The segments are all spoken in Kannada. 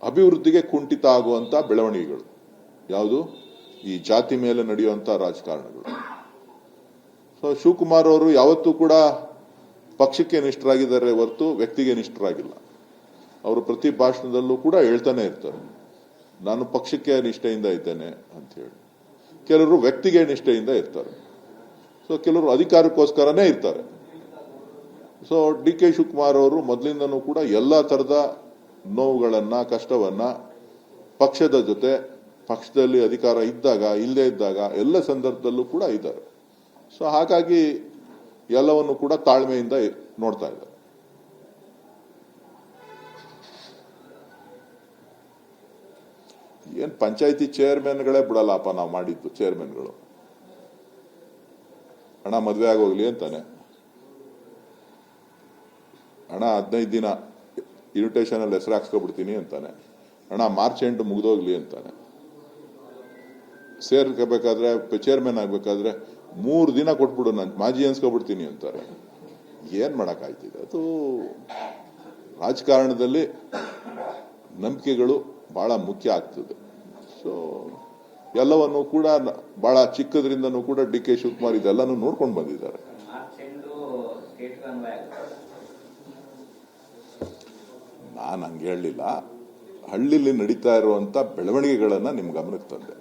ಅಭಿವೃದ್ಧಿಗೆ ಕುಂಠಿತ ಆಗುವಂತ ಬೆಳವಣಿಗೆಗಳು ಯಾವುದು ಈ ಜಾತಿ ಮೇಲೆ ನಡೆಯುವಂತ ರಾಜಕಾರಣಗಳು. ಸೊ ಶಿವಕುಮಾರ್ ಅವರು ಯಾವತ್ತೂ ಕೂಡ ಪಕ್ಷಕ್ಕೆ ನಿಷ್ಠರಾಗಿದ್ದಾರೆ ಹೊರತು ವ್ಯಕ್ತಿಗೆ ನಿಷ್ಠರಾಗಿಲ್ಲ. ಅವರು ಪ್ರತಿ ಭಾಷಣದಲ್ಲೂ ಕೂಡ ಹೇಳ್ತಾನೆ ಇರ್ತಾರೆ, ನಾನು ಪಕ್ಷಕ್ಕೆ ನಿಷ್ಠೆಯಿಂದ ಇದ್ದೇನೆ ಅಂತ ಹೇಳಿ. ಕೆಲವರು ವ್ಯಕ್ತಿಗೆ ನಿಷ್ಠೆಯಿಂದ ಇರ್ತಾರೆ. ಸೊ ಕೆಲವರು ಅಧಿಕಾರಕ್ಕೋಸ್ಕರನೇ ಇರ್ತಾರೆ. ಸೊ ಡಿ ಕೆ ಶಿವಕುಮಾರ್ ಅವರು ಮೊದಲಿಂದನೂ ಕೂಡ ಎಲ್ಲಾ ತರದ ನೋವುಗಳನ್ನ, ಕಷ್ಟವನ್ನ ಪಕ್ಷದ ಜೊತೆ, ಪಕ್ಷದಲ್ಲಿ ಅಧಿಕಾರ ಇದ್ದಾಗ, ಇಲ್ಲದೆ ಇದ್ದಾಗ ಎಲ್ಲ ಸಂದರ್ಭದಲ್ಲೂ ಕೂಡ ಇದ್ದಾರೆ. ಸೊ ಹಾಗಾಗಿ ಎಲ್ಲವನ್ನು ಕೂಡ ತಾಳ್ಮೆಯಿಂದ ನೋಡ್ತಾ ಇದ್ದಾರೆ. ಏನ್ ಪಂಚಾಯತಿ ಚೇರ್ಮನ್ಗಳೇ ಬಿಡಲ್ಲಪ್ಪ, ನಾವು ಮಾಡಿದ್ದು ಚೇರ್ಮನ್ಗಳು. ಹಣ ಮದ್ವೆ ಆಗೋಗ್ಲಿ ಅಂತಾನೆ, ಹಣ 15 ದಿನ ಇನ್ವಿಟೇಷನ್ ಅಲ್ಲಿ ಹೆಸರು ಹಾಕ್ಸ್ಕೊಬಿಡ್ತೀನಿ ಅಂತಾನೆ, ಹಣ ಮಾರ್ಚ್ ಎಂಡ್ ಮುಗಿದೋಗ್ಲಿ ಅಂತಾನೆ. ಸೇರ್ಕೋಬೇಕಾದ್ರೆ, ಚೇರ್ಮನ್ ಆಗ್ಬೇಕಾದ್ರೆ 3 ದಿನ ಕೊಟ್ಬಿಡು, ನಾನು ಮಾಜಿ ಅನ್ಸ್ಕೊಬಿಡ್ತೀನಿ ಅಂತಾರೆ. ಏನ್ ಮಾಡಕ್ಕಾಯ್ತಿದೆ? ಅದು ರಾಜಕಾರಣದಲ್ಲಿ ನಂಬಿಕೆಗಳು ಬಹಳ ಮುಖ್ಯ ಆಗ್ತದೆ. ಸೊ ಎಲ್ಲವನ್ನು ಕೂಡ ಬಹಳ ಚಿಕ್ಕದ್ರಿಂದನೂ ಕೂಡ ಡಿ ಕೆ ಶಿವಕುಮಾರ್ ಇದೆಲ್ಲಾನು ನೋಡ್ಕೊಂಡು ಬಂದಿದ್ದಾರೆ. ನಾನು ಹಂಗೆ ಹೇಳಲಿಲ್ಲ, ಹಳ್ಳಿಲಿ ನಡೀತಾ ಇರುವಂತ ಬೆಳವಣಿಗೆಗಳನ್ನ ನಿಮ್ ಗಮನಕ್ಕೆ ತಂದೆ.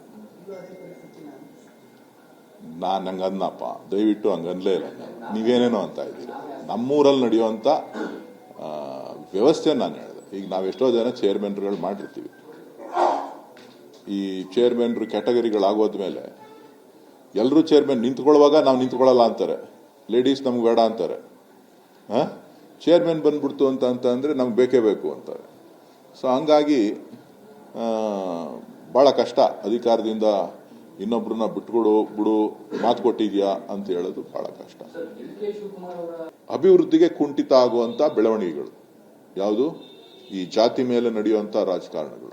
ನಾನು ಹಂಗನ್ನಪ್ಪ, ದಯವಿಟ್ಟು ಹಂಗನ್ಲೇ ಇಲ್ಲ. ನೀವೇನೇನೋ ಅಂತ ಇದ್ದೀರಿ. ನಮ್ಮೂರಲ್ಲಿ ನಡೆಯುವಂತ ವ್ಯವಸ್ಥೆ ನಾನು ಹೇಳಿದೆ. ಈಗ ನಾವೆಷ್ಟೋ ಜನ ಚೇರ್ಮನ್ಗಳು ಮಾಡಿರ್ತೀವಿ. ಈ ಚೇರ್ಮನ್ರು ಕ್ಯಾಟಗರಿಗಳಾಗೋದ್ಮೇಲೆ ಎಲ್ಲರೂ ಚೇರ್ಮನ್ ನಿಂತ್ಕೊಳ್ಳುವಾಗ ನಾವು ನಿಂತ್ಕೊಳ್ಳಲ್ಲ ಅಂತಾರೆ, ಲೇಡೀಸ್ ನಮ್ಗೆ ಬೇಡ ಅಂತಾರೆ. ಚೇರ್ಮನ್ ಬಂದ್ಬಿಡ್ತು ಅಂತ ಅಂದ್ರೆ ನಮ್ಗೆ ಬೇಕೇ ಬೇಕು ಅಂತಾರೆ. ಸೊ ಹಂಗಾಗಿ ಬಹಳ ಕಷ್ಟ. ಅಧಿಕಾರದಿಂದ ಇನ್ನೊಬ್ರನ್ನ ಬಿಡು ಮಾತು ಕೊಟ್ಟಿದ್ಯಾ ಅಂತ ಹೇಳೋದು ಬಹಳ ಕಷ್ಟ. ಅಭಿವೃದ್ಧಿಗೆ ಕುಂಠಿತ ಆಗುವಂತ ಬೆಳವಣಿಗೆಗಳು ಯಾವುದು ಈ ಜಾತಿ ಮೇಲೆ ನಡೆಯುವಂತ ರಾಜಕಾರಣಗಳು.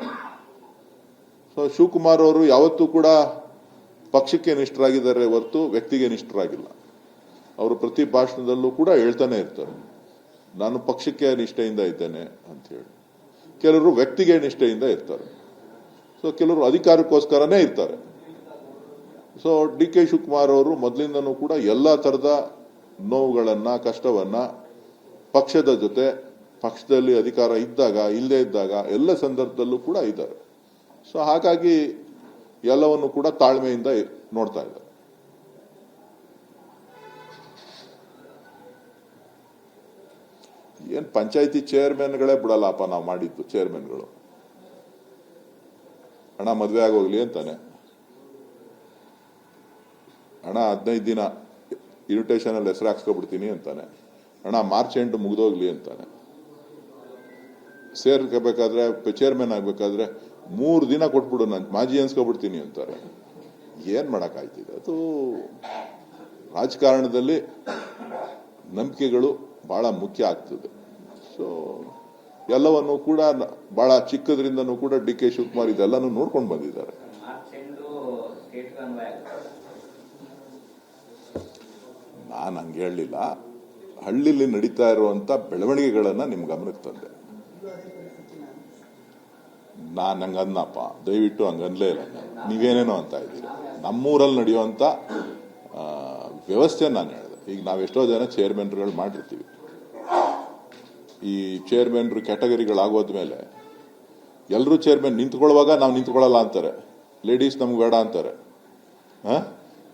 ಸೊ ಶಿವಕುಮಾರ್ ಅವರು ಯಾವತ್ತೂ ಕೂಡ ಪಕ್ಷಕ್ಕೆ ನಿಷ್ಠರಾಗಿದ್ದಾರೆ ಹೊರತು ವ್ಯಕ್ತಿಗೆ ನಿಷ್ಠರಾಗಿಲ್ಲ. ಅವರು ಪ್ರತಿ ಭಾಷಣದಲ್ಲೂ ಕೂಡ ಹೇಳ್ತಾನೆ ಇರ್ತಾರೆ, ನಾನು ಪಕ್ಷಕ್ಕೆ ನಿಷ್ಠೆಯಿಂದ ಇದ್ದೇನೆ ಅಂತ ಹೇಳಿ. ಕೆಲವರು ವ್ಯಕ್ತಿಗೆ ನಿಷ್ಠೆಯಿಂದ ಇರ್ತಾರೆ. ಸೊ ಕೆಲವರು ಅಧಿಕಾರಕ್ಕೋಸ್ಕರನೇ ಇರ್ತಾರೆ. ಸೊ ಡಿ ಕೆ ಶಿವಕುಮಾರ್ ಅವರು ಮೊದಲಿಂದನೂ ಕೂಡ ಎಲ್ಲಾ ತರದ ನೋವುಗಳನ್ನ, ಕಷ್ಟವನ್ನ ಪಕ್ಷದ ಜೊತೆ, ಪಕ್ಷದಲ್ಲಿ ಅಧಿಕಾರ ಇದ್ದಾಗ, ಇಲ್ಲದೆ ಇದ್ದಾಗ ಎಲ್ಲ ಸಂದರ್ಭದಲ್ಲೂ ಕೂಡ ಇದ್ದಾರೆ. ಸೊ ಹಾಗಾಗಿ ಎಲ್ಲವನ್ನು ಕೂಡ ತಾಳ್ಮೆಯಿಂದ ನೋಡ್ತಾ ಇದ್ದಾರೆ. ಏನ್ ಪಂಚಾಯತಿ ಚೇರ್ಮನ್ಗಳೇ ಬಿಡಲ್ಲಪ್ಪ, ನಾವು ಮಾಡಿದ್ದು ಚೇರ್ಮನ್ಗಳು. ಹಣ ಮದ್ವೆ ಆಗೋಗ್ಲಿ ಅಂತಾನೆ, ಹಣ 15 ದಿನ ಇನ್ವಿಟೇಷನ್ ಅಲ್ಲಿ ಹೆಸರು ಹಾಕ್ಸ್ಕೊಬಿಡ್ತೀನಿ ಅಂತಾನೆ, ಹಣ ಮಾರ್ಚ್ ಎಂಡ್ ಮುಗಿದೋಗ್ಲಿ ಅಂತಾನೆ. ಸೇರ್ಕೋಬೇಕಾದ್ರೆ, ಚೇರ್ಮನ್ ಆಗ್ಬೇಕಾದ್ರೆ 3 ದಿನ ಕೊಟ್ಬಿಡು, ನಾನು ಮಾಜಿ ಅನ್ಸ್ಕೊಬಿಡ್ತೀನಿ ಅಂತಾರೆ. ಏನ್ ಮಾಡಕ್ಕಾಯ್ತಿದೆ? ಅದು ರಾಜಕಾರಣದಲ್ಲಿ ನಂಬಿಕೆಗಳು ಬಹಳ ಮುಖ್ಯ ಆಗ್ತದೆ. ಸೊ ಎಲ್ಲವನ್ನು ಕೂಡ ಬಹಳ ಚಿಕ್ಕದ್ರಿಂದನೂ ಕೂಡ ಡಿ ಕೆ ಶಿವಕುಮಾರ್ ಇದೆಲ್ಲಾನು ನೋಡ್ಕೊಂಡು ಬಂದಿದ್ದಾರೆ. ನಾನು ಹಂಗೆ ಹೇಳಲಿಲ್ಲ, ಹಳ್ಳಿಲಿ ನಡೀತಾ ಇರುವಂತ ಬೆಳವಣಿಗೆಗಳನ್ನ ನಿಮ್ ಗಮನಕ್ಕೆ ತಂದೆ. ನಾನು ಹಂಗನ್ನಪ್ಪ, ದಯವಿಟ್ಟು ಹಂಗನ್ಲೇ ಇಲ್ಲ. ನೀವೇನೇನೋ ಅಂತ ಇದ್ದೀರಿ. ನಮ್ಮೂರಲ್ಲಿ ನಡೆಯುವಂತ ವ್ಯವಸ್ಥೆ ನಾನು ಹೇಳಿದೆ. ಈಗ ನಾವೆಷ್ಟೋ ಜನ ಚೇರ್ಮನ್ಗಳು ಮಾಡಿರ್ತೀವಿ. ಈ ಚೇರ್ಮನ್ರು ಕ್ಯಾಟಗರಿಗಳಾಗೋದ್ಮೇಲೆ ಎಲ್ಲರೂ ಚೇರ್ಮನ್ ನಿಂತ್ಕೊಳ್ಳುವಾಗ ನಾವು ನಿಂತ್ಕೊಳ್ಳಲ್ಲ ಅಂತಾರೆ, ಲೇಡೀಸ್ ನಮ್ಗೆ ಬೇಡ ಅಂತಾರೆ.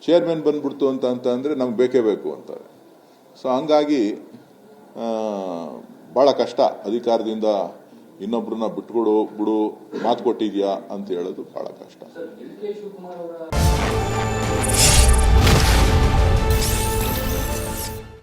ಚೇರ್ಮನ್ ಬಂದ್ಬಿಡ್ತು ಅಂತ ಅಂದ್ರೆ ನಮ್ಗೆ ಬೇಕೇ ಬೇಕು ಅಂತಾರೆ. ಸೊ ಹಂಗಾಗಿ ಬಹಳ ಕಷ್ಟ. ಅಧಿಕಾರದಿಂದ ಇನ್ನೊಬ್ರನ್ನ ಬಿಡು ಮಾತು ಕೊಟ್ಟಿದ್ಯಾ ಅಂತ ಹೇಳೋದು ಬಹಳ ಕಷ್ಟ.